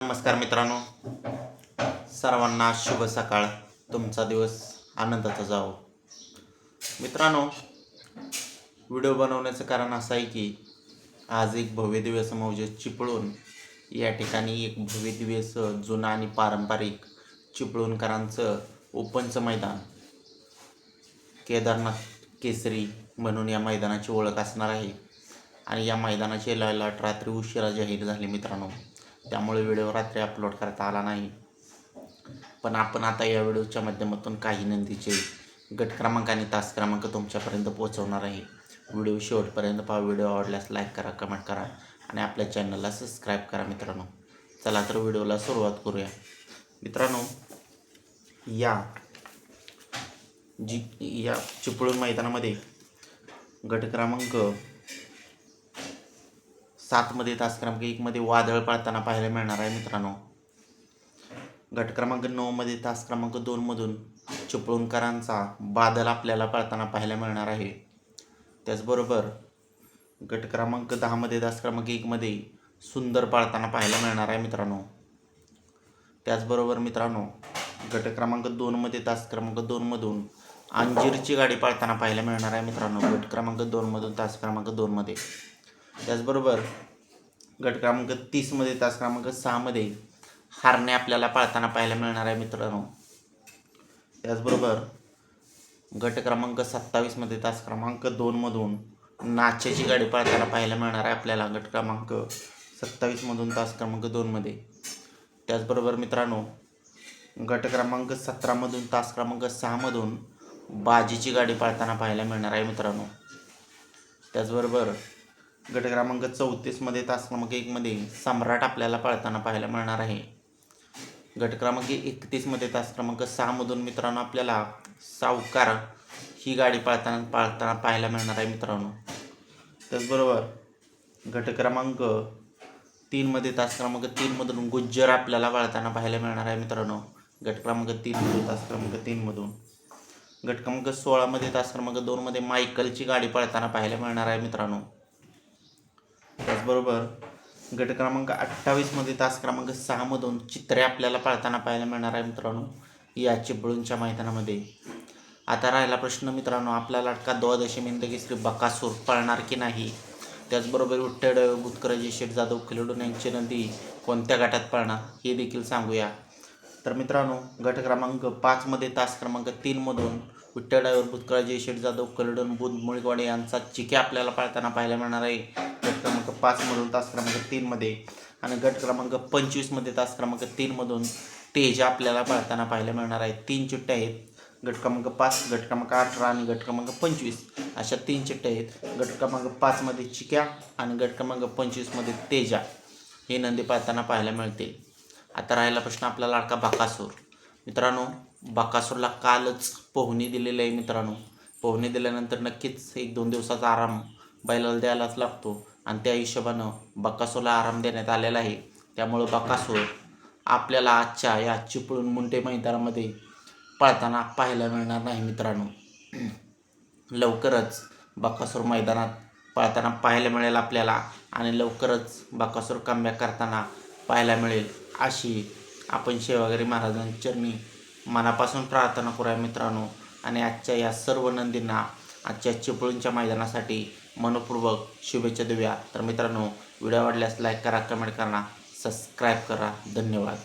नमस्कार मित्रांनो, सर्वांना शुभ सकाळ. तुमचा दिवस आनंदाचा जावो. मित्रांनो, व्हिडिओ बनवण्याचं कारण असं आहे की आज एक भव्य दिव्य असं म्हणजे चिपळूण या ठिकाणी एक भव्य दिव्य असं जुनं आणि पारंपरिक चिपळूणकरांचं ओपनचं मैदान केदारनाथ केसरी म्हणून या मैदानाची ओळख असणार आहे. आणि या मैदानाची लॉट रात्री उशिरा जाहीर झाली मित्रांनो, त्यामुळे व्हिडिओ रात्री अपलोड करता आला नाही. पण आपण आता या व्हिडिओच्या माध्यमातून काही नंदीचे गट क्रमांक आणि तास क्रमांक तुमच्यापर्यंत पोहोचवणार आहे. व्हिडिओ शेवटपर्यंत पहा. व्हिडिओ आवडल्यास लाईक करा, कमेंट करा आणि आपल्या चॅनलला सबस्क्राईब करा मित्रांनो. चला तर व्हिडिओला सुरुवात करूया. मित्रांनो, या चिपळूण मैदानामध्ये गट क्रमांक 7 मध्ये तास क्रमांक 1 मध्ये वादळ पळताना पाहायला मिळणार आहे मित्रांनो. गट क्रमांक 9 मध्ये तास क्रमांक 2 मधून चिपळूणकरांचा बादल आपल्याला पळताना पाहायला मिळणार आहे. त्याचबरोबर गट क्रमांक 10 मध्ये तास क्रमांक 1 मध्ये सुंदर पळताना पाहायला मिळणार आहे मित्रांनो. त्याचबरोबर मित्रांनो, गट क्रमांक 2 मध्ये तास क्रमांक 2 मधून अंजीरची गाडी पळताना पाहायला मिळणार आहे मित्रांनो. गट क्रमांक 2 मधून तास क्रमांक 2 मध्ये. त्याचबरोबर गट क्रमांक 30 मध्ये तास क्रमांक 6 मध्ये हारणे आपल्याला पळताना पाहायला मिळणार आहे मित्रांनो. त्याचबरोबर गट क्रमांक 27 मध्ये तास क्रमांक 2 मधून नाच्याची गाडी पळताना पाहायला मिळणार आहे आपल्याला. गट क्रमांक 27 मधून तास क्रमांक 2 मध्ये. त्याचबरोबर मित्रांनो, गट क्रमांक 17 मधून तास क्रमांक 6 मधून बाजीची गाडी पळताना पाहायला मिळणार आहे मित्रांनो. त्याचबरोबर गट क्रमांक 34 मध्ये तास क्रमांक 1 मध्ये सम्राट आपल्याला पळताना पाहायला मिळणार आहे. गट क्रमांक 31 मध्ये तास क्रमांक 6 मधून मित्रांनो आपल्याला सावकार ही गाडी पळताना पाहायला मिळणार आहे मित्रांनो. त्याचबरोबर गट क्रमांक 3 मध्ये तास क्रमांक 3 मधून गुज्जर आपल्याला पळताना पाहायला मिळणार आहे मित्रांनो. गट क्रमांक 3 मधून तास क्रमांक 3 मधून. गट क्रमांक 16 मध्ये तास क्रमांक 2 मध्ये मायकलची गाडी पळताना पाहायला मिळणार आहे मित्रांनो. त्याचबरोबर गट क्रमांक 28 मध्ये तास क्रमांक 6 मधून चित्रे आपल्याला पळताना पाहायला मिळणार आहे मित्रांनो या चिपळूणच्या मैदानामध्ये. आता राहिला प्रश्न मित्रांनो, आपला लाडका द्वादशी मिनिट केसरी बकासूर पळणार की नाही. त्याचबरोबर विठ्ठल बुतकराजी शेठ जाधव खिलडून यांची नंदी कोणत्या गटात पळणार हे देखील सांगूया. तर मित्रांनो, गट क्रमांक 5 मध्ये तास क्रमांक 3 मधून विठ्ठल बुतकराजी शेठ जाधव खिलडून बुध मुळगवाडे यांचा चिके आपल्याला पळताना पाहायला मिळणार आहे गट क्रमांक 5 मधून तास क्रमांक 3 मध्ये. आणि गट क्रमांक 25 मध्ये तास क्रमांक 3 मधून तेजा आपल्याला पळताना पाहायला मिळणार आहे. 3 चिठ्ठ्या आहेत. गट क्रमांक 5, गट क्रमांक 18 आणि गट क्रमांक 25 अशा 3 चिठ्ठ्या आहेत. गट क्रमांक 5 मध्ये चिक्या आणि गट क्रमांक 25 मध्ये तेजा हे नंदी पळताना पाहायला मिळतील. आता राहिला प्रश्न आपला लाडका बकासूर. मित्रांनो, बकासूरला कालच पोहणी दिलेली आहे मित्रांनो. पोहणी दिल्यानंतर नक्कीच 1-2 दिवसाचा आराम बैलाला द्यायलाच लागतो आणि त्या हिशोबानं बकासूरला आराम देण्यात आलेला आहे. त्यामुळं बकासूर आपल्याला आजच्या या चिपळूण मुंडे मैदानामध्ये पळताना पाहायला मिळणार नाही मित्रांनो. लवकरच बकासूर मैदानात पळताना पाहायला मिळेल आपल्याला आणि लवकरच बकासूर कमबॅक करताना पाहायला मिळेल अशी आपण सेवागिरी महाराजांच्या चरणी मनापासून प्रार्थना करूया मित्रांनो. आणि आजच्या या सर्व नंदींना आजच्या चिपळूणच्या मैदानासाठी मनपूर्वक शुभेच्छा देऊया. तर मित्रांनो, व्हिडिओ आवडल्यास लाईक करा, कमेंट करा, सबस्क्राईब करा. धन्यवाद.